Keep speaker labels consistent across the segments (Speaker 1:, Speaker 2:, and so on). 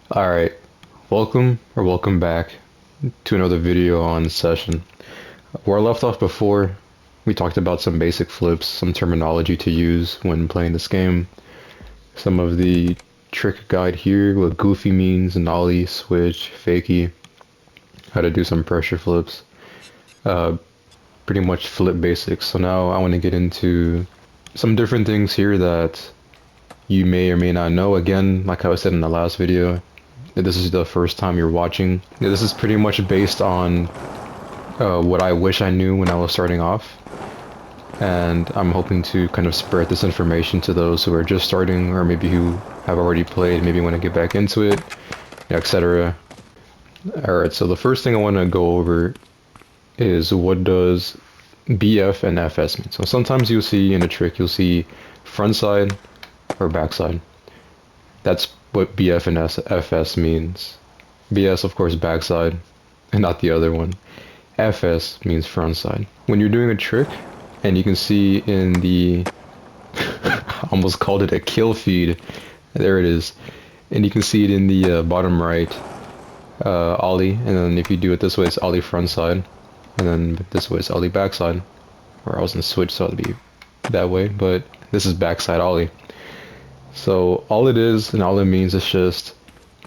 Speaker 1: Alright, welcome back to another video on Session. Where I left off before, we talked about some basic flips, some terminology to use when playing this game, some of the trick guide here, what goofy means, nollie, switch, fakie, how to do some pressure flips, uh, pretty much flip basics. So now I want to get into some different things here that you may or may not know. Again, like I said in the last video, if this is the first time you're watching, this is pretty much based on what I wish I knew when I was starting off. And I'm hoping to kind of spread this information to those who are just starting, or maybe who have already played, maybe want to get back into it, etc. Alright, so the first thing I want to go over is what does BF and FS mean. So sometimes you'll see in a trick, you'll see front side or back side. That's what BF and FS means. BS, of course, backside, and not the other one. FS means front side. When you're doing a trick, and you can see in the, I almost called it a kill feed, there it is, and you can see it in the bottom right, ollie, and then if you do it this way, it's ollie front side, and then this way it's ollie backside, or I was in switch, so it'd be that way, but this is backside ollie. So all it is and all it means is just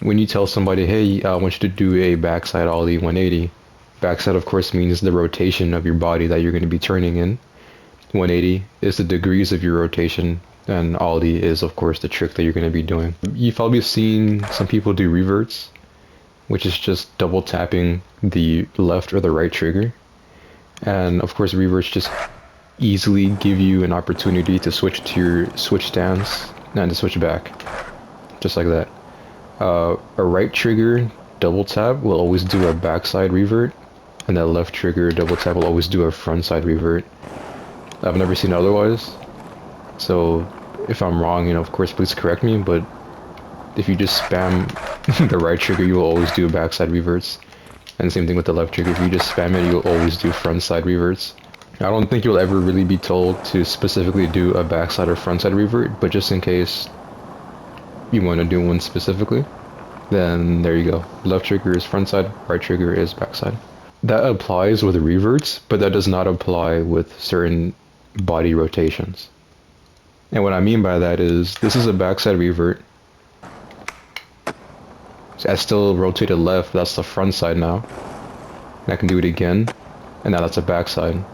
Speaker 1: when you tell somebody, hey, I want you to do a backside ollie 180. Backside, of course, means the rotation of your body that you're going to be turning in. 180 is the degrees of your rotation, and ollie is, of course, the trick that you're going to be doing. You've probably seen some people do reverts, which is just double tapping the left or the right trigger. And of course, reverts just easily give you an opportunity to switch to your switch stance and to switch back, just like that. A right trigger double tap will always do a backside revert, and that left trigger double tap will always do a front side revert. I've never seen otherwise, so if I'm wrong, of course, please correct me, but if you just spam the right trigger, you will always do backside reverts. And same thing with the left trigger, if you just spam it, you'll always do front side reverts. I don't think you'll ever really be told to specifically do a backside or frontside revert, but just in case you want to do one specifically, then there you go. Left trigger is frontside, right trigger is backside. That applies with reverts, but that does not apply with certain body rotations. And what I mean by that is, this is a backside revert. So I still rotated left, that's the front side now. And I can do it again, and now that's a backside.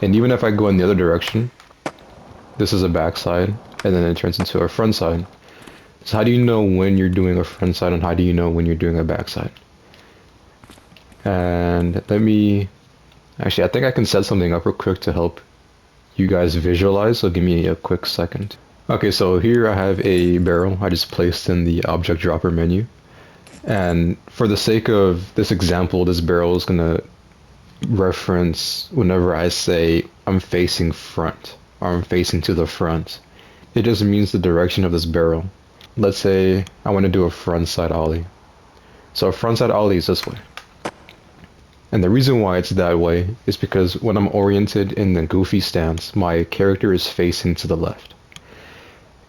Speaker 1: And even if I go in the other direction, this is a backside, and then it turns into a front side. So how do you know when you're doing a front side, and how do you know when you're doing a backside? And actually, I think I can set something up real quick to help you guys visualize, so give me a quick second. Okay, so here I have a barrel I just placed in the object dropper menu. And for the sake of this example, this barrel is gonna reference whenever I say I'm facing front or I'm facing to the front. It just means the direction of this barrel. Let's say I want to do a front side ollie. So a front side ollie is this way. And the reason why it's that way is because when I'm oriented in the goofy stance, my character is facing to the left.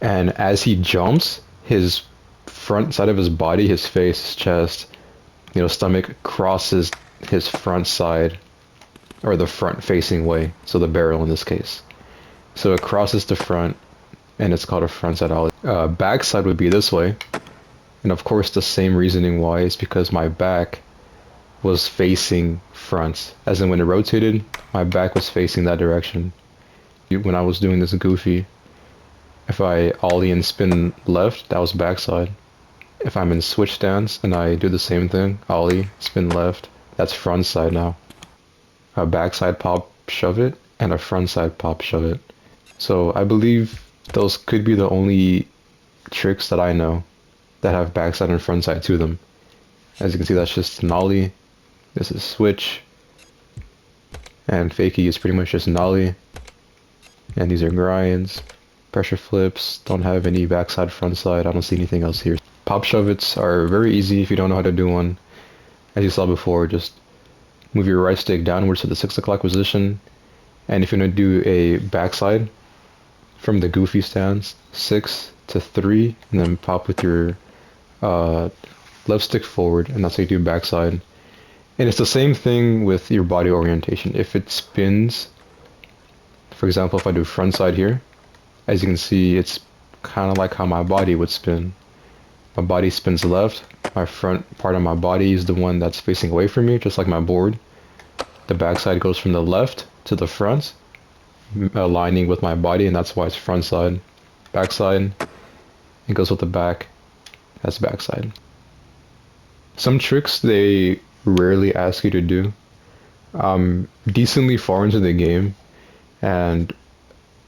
Speaker 1: And as he jumps, his front side of his body, his face, his chest, stomach crosses his front side, or the front facing way, so the barrel in this case. So it crosses the front, and it's called a front side ollie. Back side would be this way, and of course the same reasoning why is because my back was facing front, as in when it rotated, my back was facing that direction. When I was doing this goofy, if I ollie and spin left, that was backside. If I'm in switch stance and I do the same thing, ollie, spin left, that's front side now. A backside pop shove it, and a front side pop shove it. So I believe those could be the only tricks that I know that have backside and front side to them. As you can see, that's just nollie. This is switch. And fakie is pretty much just nollie. And these are grinds. Pressure flips, don't have any backside, front side. I don't see anything else here. Pop shove-its are very easy if you don't know how to do one. As you saw before, just move your right stick downwards to the 6 o'clock position, and if you're going to do a backside from the goofy stance, 6 to 3, and then pop with your left stick forward, and that's how you do backside. And it's the same thing with your body orientation. If it spins, for example, if I do front side here, as you can see, it's kind of like how my body would spin. My body spins left, my front part of my body is the one that's facing away from me, just like my board. The backside goes from the left to the front, aligning with my body, and that's why it's front side. Backside, it goes with the back, that's backside. Some tricks they rarely ask you to do. Decently far into the game, and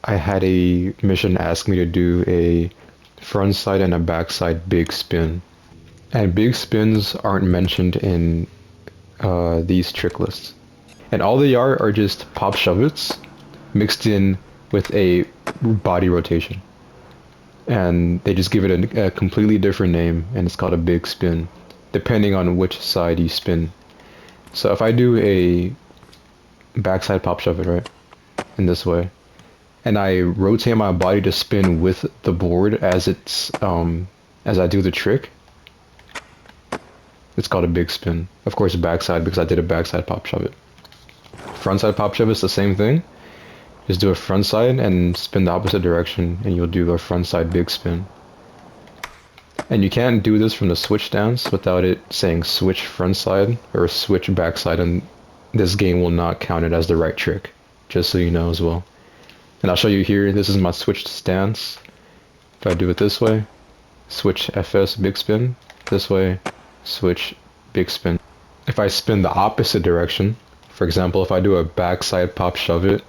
Speaker 1: I had a mission ask me to do a front side and a backside big spin. And big spins aren't mentioned in these trick lists. And all they are just pop shove-its mixed in with a body rotation. And they just give it a completely different name, and it's called a big spin, depending on which side you spin. So if I do a backside pop shove-it, right, in this way, and I rotate my body to spin with the board as it's as I do the trick, it's called a big spin. Of course, backside because I did a backside pop shove-it. Frontside pop shove is the same thing. Just do a front side and spin the opposite direction, and you'll do a front side big spin. And you can't do this from the switch stance without it saying switch front side or switch backside, and this game will not count it as the right trick, just so you know as well. And I'll show you here, this is my switched stance. If I do it this way, switch FS big spin, this way, switch big spin. If I spin the opposite direction, for example, if I do a backside pop shove it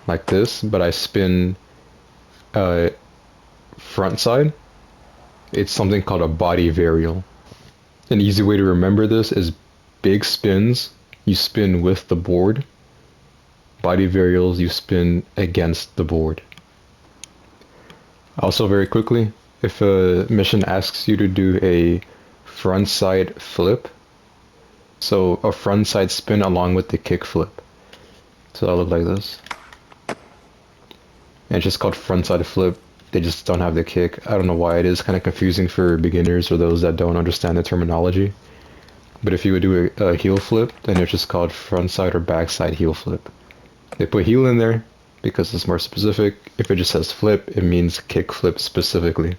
Speaker 1: like this, but I spin front side, it's something called a body varial. An easy way to remember this is big spins, you spin with the board. Body varials, you spin against the board. Also, very quickly, if a mission asks you to do a front side flip, so a front side spin along with the kick flip. So that'll look like this. And it's just called front side flip. They just don't have the kick. I don't know why. It is kind of confusing for beginners or those that don't understand the terminology. But if you would do a heel flip, then it's just called front side or back side heel flip. They put heel in there because it's more specific. If it just says flip, it means kick flip specifically.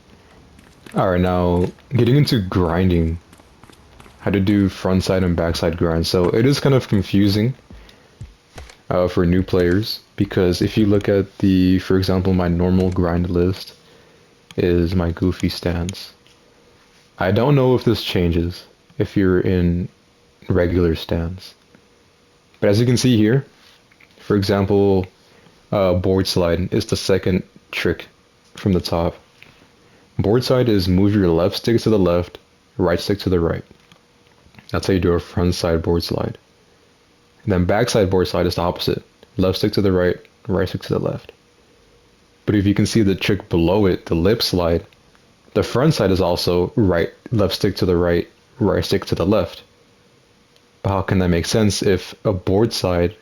Speaker 1: Alright, now getting into grinding. How to do front side and back side grind. So it is kind of confusing for new players, because if you look at the, for example, my normal grind list is my goofy stance. I don't know if this changes if you're in regular stance. But as you can see here, for example, board slide is the second trick from the top. Board side is move your left stick to the left, right stick to the right. That's how you do a front side board slide. And then backside board slide is the opposite. Left stick to the right, right stick to the left. But if you can see the trick below it, the lip slide, the front side is also left stick to the right, right stick to the left. But how can that make sense if a board side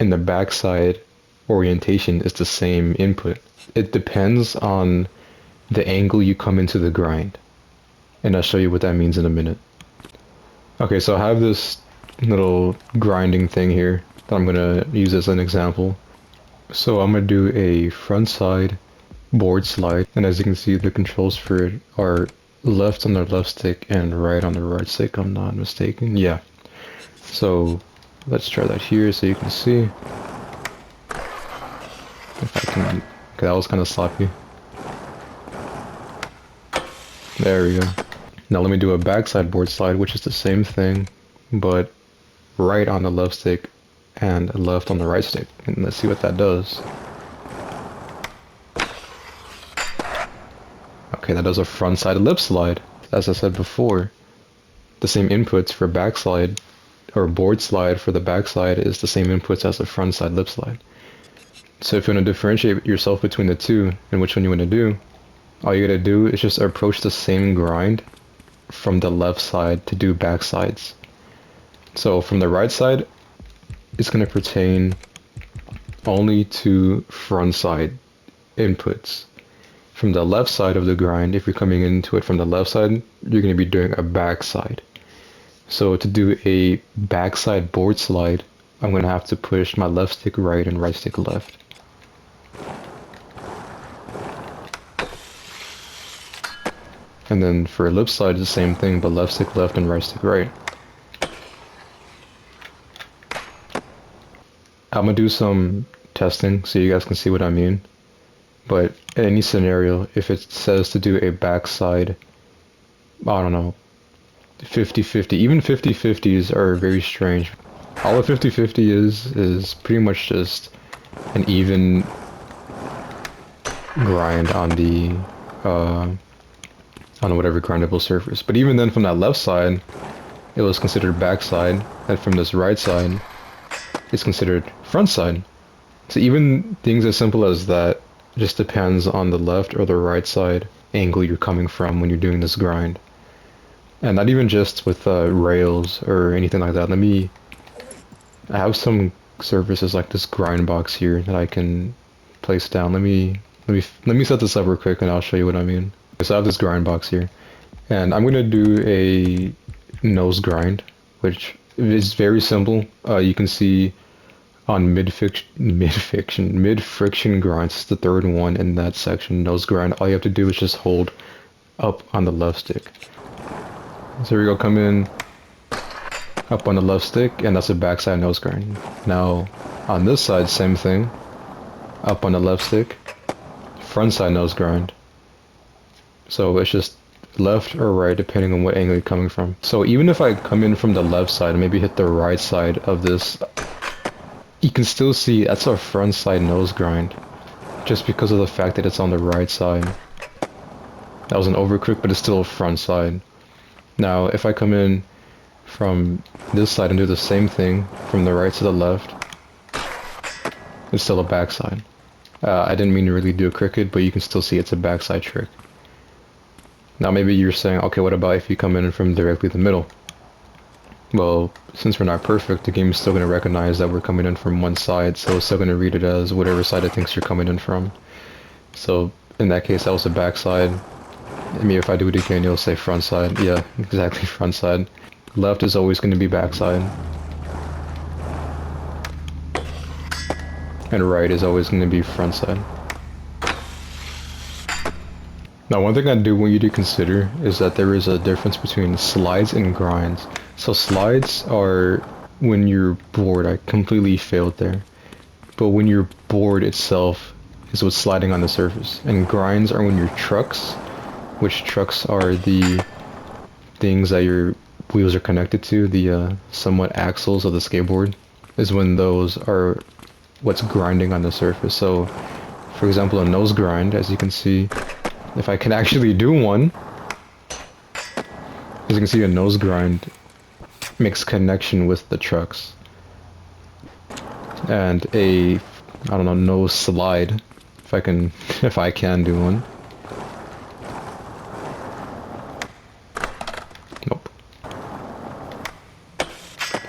Speaker 1: and the backside orientation is the same input? It depends on the angle you come into the grind. And I'll show you what that means in a minute. Okay, so I have this little grinding thing here that I'm gonna use as an example. So I'm gonna do a front side board slide, and as you can see, the controls for it are left on the left stick and right on the right stick, I'm not mistaken. Yeah. So let's try that here so you can see. If I can, okay, that was kind of sloppy. There we go. Now let me do a backside board slide, which is the same thing, but right on the left stick and left on the right stick. And let's see what that does. Okay, that does a front side lip slide. As I said before, the same inputs for backslide or board slide for the backside is the same inputs as the front side lip slide. So if you want to differentiate yourself between the two and which one you want to do, all you gotta do is just approach the same grind from the left side to do back sides. So from the right side, it's going to pertain only to front side inputs. from the left side of the grind, if you're coming into it from the left side, you're going to be doing a backside. So to do a backside board slide, I'm going to have to push my left stick right and right stick left. And then for a lip slide, it's the same thing, but left stick left and right stick right. I'm going to do some testing so you guys can see what I mean. But in any scenario, if it says to do a backside, I don't know, 50-50, even 50-50s are very strange. All a 50-50 is pretty much just an even grind on the on whatever grindable surface. But even then, from that left side, it was considered backside, and from this right side, it's considered front side. So even things as simple as that just depends on the left or the right side angle you're coming from when you're doing this grind. And not even just with rails or anything like that. I have some surfaces like this grind box here that I can place down. Let me set this up real quick and I'll show you what I mean. So I have this grind box here, and I'm gonna do a nose grind, which is very simple. You can see on mid-friction grinds, it's the third one in that section, nose grind. All you have to do is just hold up on the left stick. So here we go, come in, up on the left stick, and that's a backside nose grind. Now, on this side, same thing, up on the left stick, front side nose grind. So it's just left or right depending on what angle you're coming from. So even if I come in from the left side and maybe hit the right side of this, you can still see that's a front side nose grind just because of the fact that it's on the right side. That was an overclick, but it's still a front side. Now if I come in from this side and do the same thing from the right to the left, it's still a backside. I didn't mean to really do a cricket, but you can still see it's a backside trick. Now maybe you're saying, okay, what about if you come in from directly the middle? Well, since we're not perfect, the game is still going to recognize that we're coming in from one side, so it's still going to read it as whatever side it thinks you're coming in from. So in that case, that was a backside. I mean, if I do it again, you'll say front side. Yeah, exactly, front side. Left is always going to be backside. And right is always going to be front side. Now, one thing I do want you to consider is that there is a difference between slides and grinds. So slides are when you're bored. I completely failed there. But when your board itself is what's sliding on the surface. And grinds are when your trucks, which trucks are the things that your wheels are connected to, the somewhat axles of the skateboard, is when those are what's grinding on the surface. So, for example, a nose grind, as you can see, if I can actually do one, as you can see, a nose grind makes connection with the trucks. And a, I don't know, nose slide, if I can do one. Nope.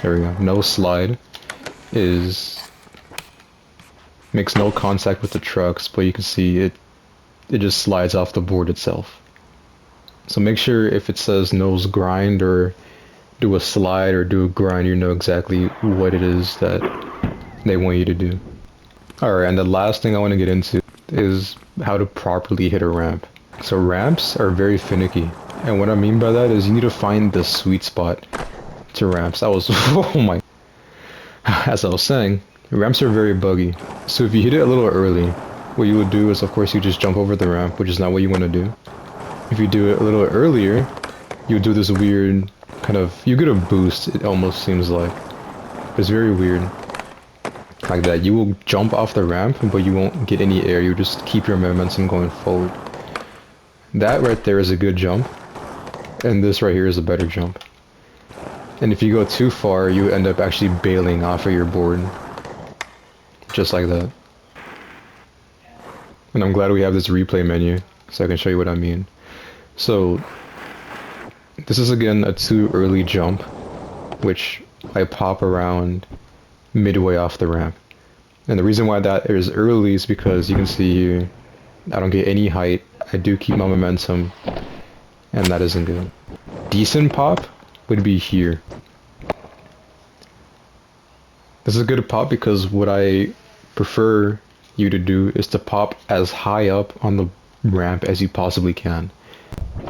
Speaker 1: There we go. Nose slide makes no contact with the trucks, but you can see it just slides off the board itself. So make sure if it says nose grind or do a slide or do a grind, you know exactly what it is that they want you to do. Alright, and the last thing I want to get into is how to properly hit a ramp. So ramps are very finicky, and what I mean by that is you need to find the sweet spot to ramps. That was, oh my, as I was saying, ramps are very buggy. So if you hit it a little early, what you would do is, of course, you just jump over the ramp, which is not what you want to do. If you do it a little earlier, you would do this weird kind of, you get a boost, it almost seems like. It's very weird. Like that. You will jump off the ramp, but you won't get any air. You just keep your momentum going forward. That right there is a good jump. And this right here is a better jump. And if you go too far, you end up actually bailing off of your board. Just like that. And I'm glad we have this replay menu, so I can show you what I mean. So, this is again a too early jump, which I pop around midway off the ramp. And the reason why that is early is because you can see here, I don't get any height I do keep my momentum, and that isn't good. Decent pop would be here. This is a good pop because what I prefer you to do is to pop as high up on the ramp as you possibly can.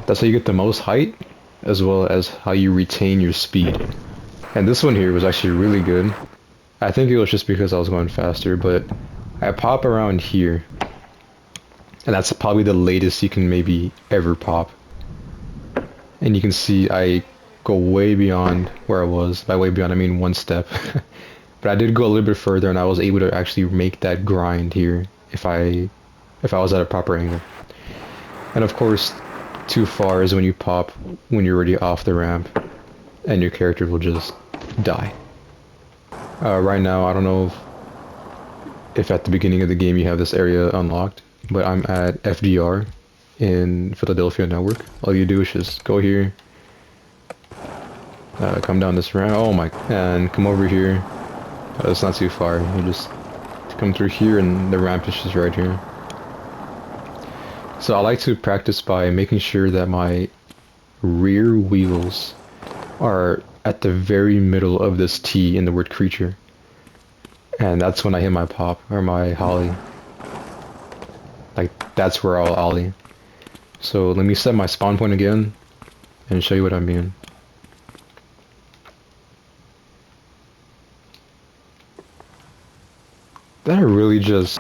Speaker 1: That's how you get the most height, as well as how you retain your speed. And this one here was actually really good. I think it was just because I was going faster, but I pop around here. And that's probably the latest you can maybe ever pop. And you can see I go way beyond where I was. By way beyond, I mean one step. But I did go a little bit further, and I was able to actually make that grind here if I was at a proper angle. And of course, too far is when you pop when you're already off the ramp, and your character will just die. Right now, I don't know if at the beginning of the game you have this area unlocked, but I'm at FDR in Philadelphia Network. All you do is just go here, come down this ramp, oh my, and come over here. It's not too far. You just come through here and the ramp is just right here. So I like to practice by making sure that my rear wheels are at the very middle of this T in the word creature. And that's when I hit my pop or my holly. Like, that's where I'll ollie. So let me set my spawn point again and show you what I mean. That really just...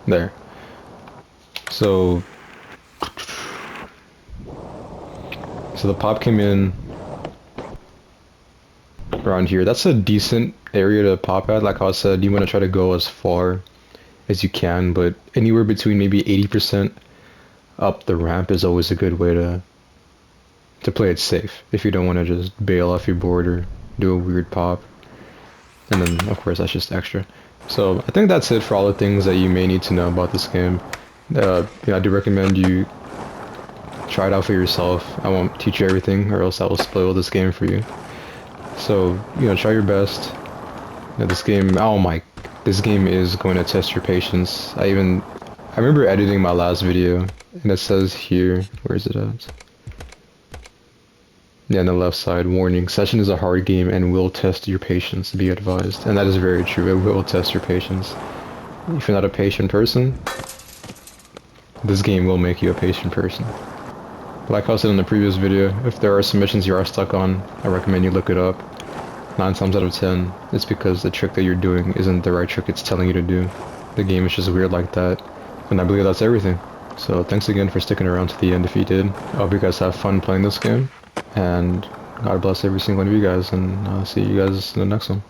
Speaker 1: There. So the pop came in around here. That's a decent area to pop at. Like I said, you want to try to go as far as you can, but anywhere between maybe 80% up the ramp is always a good way to play it safe if you don't want to just bail off your board or do a weird pop. And then of course that's just extra. So I think that's it for all the things that you may need to know about this game. I do recommend you try it out for yourself. I won't teach you everything or else I will spoil this game for you. So, try your best. This game, oh my, this game is going to test your patience. I remember editing my last video and it says here, where is it at? Yeah, on the left side, warning, session is a hard game and will test your patience, be advised. And that is very true, it will test your patience. If you're not a patient person, this game will make you a patient person. Like I said in the previous video, if there are some missions you are stuck on, I recommend you look it up. 9 times out of 10, it's because the trick that you're doing isn't the right trick it's telling you to do. The game is just weird like that. And I believe that's everything. So thanks again for sticking around to the end if you did. I hope you guys have fun playing this game. And God bless every single one of you guys, and I'll see you guys in the next one.